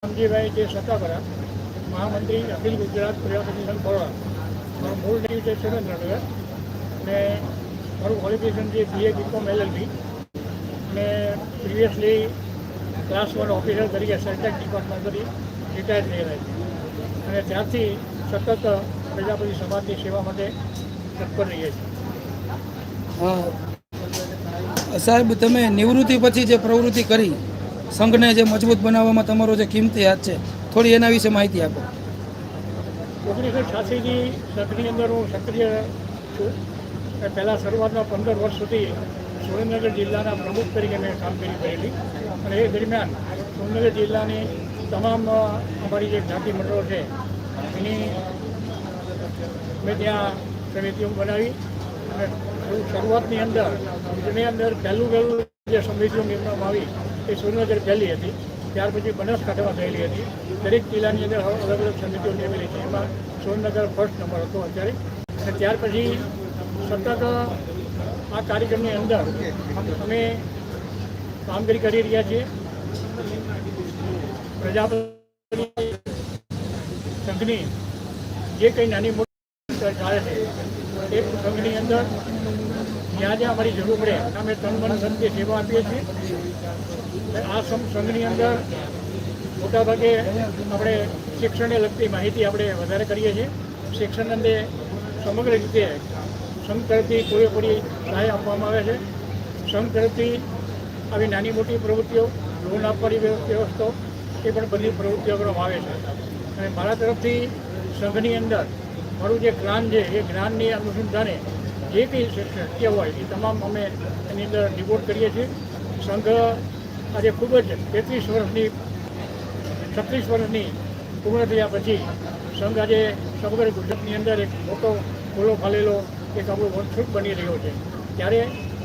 રામજીભાઈ જે સત્તાપરા મહામંત્રી અખિલ ગુજરાત પ્રજાપતિ સંઘ બરોડા. મારું મૂળ નેમ છે સુરેન્દ્રનગર અને મારું ક્વોલિફિકેશન છે BA BCom LLB અને પ્રિવિયસલી ક્લાસ 1 ઓફિસર તરીકે સેન્ટ્રલ ડિપાર્ટમેન્ટથી રિટાયર થયેલા છે અને ત્યારથી સતત પ્રજાપતિ સમાજની સેવા માટે તત્પર રહીએ છીએ. સાહેબ, તમે નિવૃત્તિ પછી જે પ્રવૃત્તિ કરી સંઘને જે મજબૂત બનાવવામાં તમારો જે કિંમતી હાથ છે, થોડી એના વિશે માહિતી આપો. 1986થી સંઘની અંદર હું સક્રિય છું. પહેલાં શરૂઆતના 15 વર્ષ સુધી સુરેન્દ્રનગર જિલ્લાના પ્રમુખ તરીકે મેં કામગીરી કરેલી અને એ દરમિયાન સુરેન્દ્રનગર જિલ્લાની તમામ અમારી જે જ્ઞાતિ મંડળો છે એની મેં ત્યાં સમિતિઓ બનાવી અને શરૂઆતની અંદર પહેલું જે સમિતિઓ નિમવામાં આવી એ સુરેન્દ્રનગર પહેલી હતી. ત્યાર પછી બનાસકાંઠામાં થયેલી હતી. દરેક જિલ્લાની અંદર અલગ અલગ સમિતિઓ નિમેલી છે. એમાં સુરેન્દ્રનગર ફર્સ્ટ નંબર હતો અત્યારે. અને ત્યાર પછી સતત આ કાર્યક્રમની અંદર અમે કામગીરી કરી રહ્યા છીએ. પ્રજાપતિ સંઘની જે કંઈ નાની મોટી ચાલે છે એ સંઘની અંદર જ્યાં જ્યાં અમારી જરૂર પડે અમે તન મન ધનથી સેવા આપીએ છીએ. આ સંઘની અંદર મોટાભાગે આપણે શિક્ષણને લગતી માહિતી આપણે વધારે કરીએ છીએ. શિક્ષણ અંગે સમગ્ર રીતે સંઘ તરફથી પૂરેપૂરી સહાય આપવામાં આવે છે. સંઘ તરફથી આવી નાની મોટી પ્રવૃત્તિઓ, લોન આપવાની વ્યવસ્થાઓ એ પણ બધી પ્રવૃત્તિઓ કરવામાં આવે છે. અને મારા તરફથી સંઘની અંદર મારું જે જ્ઞાન છે એ જ્ઞાનની અનુસંધાને જે કંઈ શક્ય હોય એ તમામ અમે એની અંદર ડિવોટ કરીએ છીએ. સંઘ આજે ખૂબ જ 36 વર્ષની પૂર્ણ થયા પછી સંઘ આજે સમગ્ર ગુજરાતની અંદર એક મોટો ખોલો ફાલેલો એક આપણો વંશરૂપ બની રહ્યો છે. ત્યારે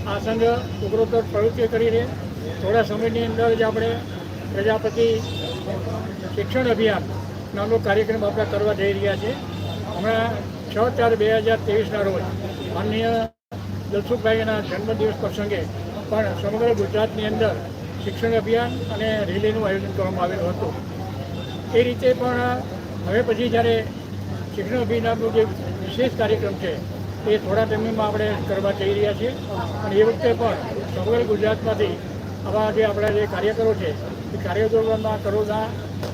આ સંઘ ઉગ્રોત્તર પ્રવૃત્તિઓ કરીને થોડા સમયની અંદર જ આપણે પ્રજાપતિ શિક્ષણ અભિયાન નામનો કાર્યક્રમ આપણે કરવા જઈ રહ્યા છીએ. હમણાં 6/4/2023ના રોજ માનનીય દલસુખભાઈના જન્મદિવસ પ્રસંગે પણ સમગ્ર ગુજરાતની અંદર શિક્ષણ અભિયાન અને રેલીનું આયોજન કરવામાં આવેલું હતું. એ રીતે પણ હવે પછી જ્યારે શિક્ષણ અભિયાનનો જે વિશેષ કાર્યક્રમ છે એ થોડા ટાઈમમાં આપણે કરવા જઈ રહ્યા છીએ. અને એ વખતે પણ સમગ્ર ગુજરાતમાંથી આવા જે આપણા જે કાર્યકરો છે એ કાર્યકરોના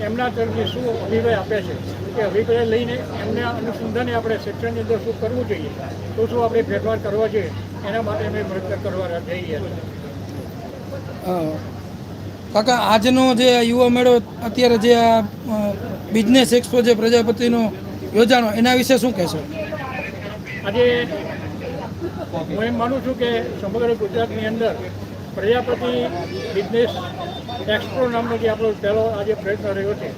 એમના તરફથી શું અભિપ્રાય આપે છે એ અભિપ્રાય લઈને એમને અનુસંધાને આપણે શિક્ષણની અંદર શું કરવું જોઈએ, તો શું આપણે ફેરફાર કરવા જોઈએ, એના માટે અમે પ્રયત્ન કરવા જઈ રહ્યા છીએ. કાકા, આજનો જે યુવા મેળો અત્યારે જે આ બિઝનેસ એક્સપો જે પ્રજાપતિનો યોજાનો એના વિશે શું કહેશો? આજે હું એમ માનું છું કે સમગ્ર ગુજરાતની અંદર પ્રજાપતિ બિઝનેસ એક્સપો નામનો જે આપણો પહેલો આજે પ્રયત્ન રહ્યો છે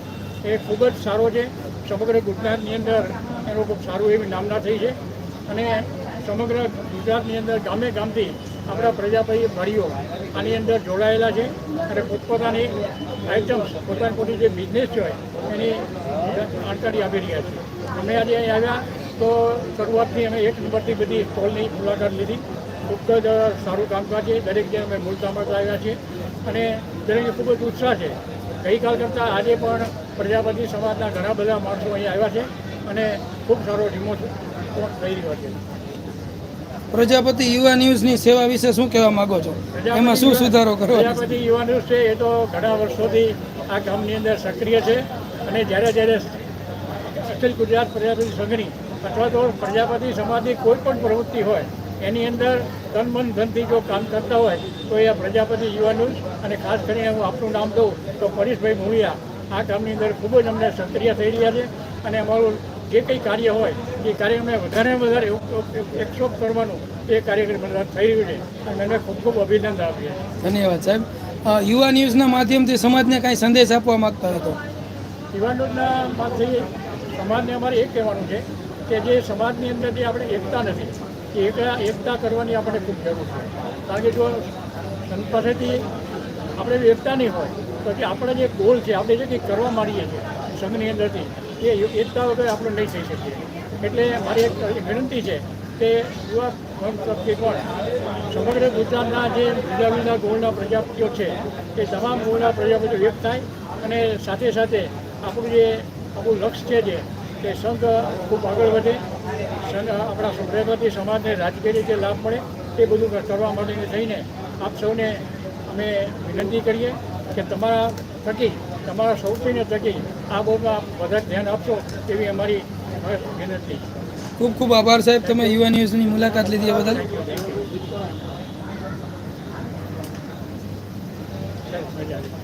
એ ખૂબ જ સારો છે. સમગ્ર ગુજરાતની અંદર એનું ખૂબ સારું એવી નામના થઈ છે અને સમગ્ર ગુજરાતની અંદર ગામે ગામથી આપણા પ્રજાપતિ ભાઈઓ આની અંદર જોડાયેલા છે અને પોતપોતાની આઇટમ્સ પોતાની જે બિઝનેસ છે એની જાણકારી આપી રહ્યા છે. અમે આજે અહીં આવ્યા તો શરૂઆતથી અમે 1 નંબરથી બધી સ્ટોલની મુલાકાત લીધી. ખૂબ જ સારું કામકાજ છે. દરેક જે અમે મૂળતામાં આવ્યા છીએ અને દરેકને ખૂબ જ ઉત્સાહ છે. ગઈકાલ કરતાં આજે પણ પ્રજાપતિ સમાજના ઘણા બધા માણસો અહીં આવ્યા છે અને ખૂબ સારો રિમોટ થઈ રહ્યો છે. પ્રજાપતિ યુવા ન્યૂઝની સેવા વિશે શું કહેવા માંગો છો? એમાં શું સુધારો કરો? પ્રજાપતિ યુવા ન્યૂઝ છે એ તો ઘણા વર્ષોથી આ કામની અંદર સક્રિય છે અને જ્યારે અખિલ ગુજરાત પ્રજાપતિ સંઘની અથવા તો પ્રજાપતિ સમાજની કોઈ પણ પ્રવૃત્તિ હોય એની અંદર તન મન ધનથી જો કામ કરતા હોય તો એ પ્રજાપતિ યુવા ન્યૂઝ અને ખાસ કરીને હું આપનું નામ દઉં તો પરેશભાઈ મૂળિયા આ કામની અંદર ખૂબ જ અમને સક્રિય થઈ રહ્યા છે અને અમારું જે કંઈ કાર્ય હોય એ કાર્યક્રમને વધારે એક્સોપ કરવાનું એ કાર્યક્રમ થઈ રહ્યું છે અને મને ખૂબ ખૂબ અભિનંદન આપીએ. ધન્યવાદ સાહેબ. યુવા ન્યૂઝના માધ્યમથી સમાજને કાંઈ સંદેશ આપવા માગતા હોય તો? યુવા ન્યૂઝના માધ્યમથી સમાજને અમારે એ કહેવાનું છે કે જે સમાજની અંદર જે આપણે એકતા નથી એ એકતા કરવાની આપણે ખૂબ જરૂર છે. કારણ કે જો પાસેથી આપણે એકતા નહીં હોય તો જે આપણા જે ગોલ છે આપણે જે કંઈક કરવા માંડીએ છીએ સંઘની અંદરથી એ એકતા વગર આપણે નહીં થઈ શકીએ. એટલે મારી એક વિનંતી છે કે યુવા તરફથી પણ સમગ્ર ગુજરાતના જે જુદા જુદા ગોળના પ્રજાપતિઓ છે એ તમામ ગોળના પ્રજાપતિઓ એક થાય અને સાથે સાથે આપણું લક્ષ્ય છે કે સંઘ ખૂબ આગળ વધે, સંઘ આપણા પ્રજાપતિ સમાજને રાજકીય રીતે લાભ મળે એ બધું કરવા માટે થઈને આપ સૌને અમે વિનંતી કરીએ કે તમારા થકી, તમારા સૌથી થકી આ બાબતમાં વધારે ધ્યાન આપશો એવી અમારી વિનંતી. ખૂબ ખૂબ આભાર સાહેબ, તમે યુવા ન્યૂઝની મુલાકાત લીધી એ બદલ. મજા આવી.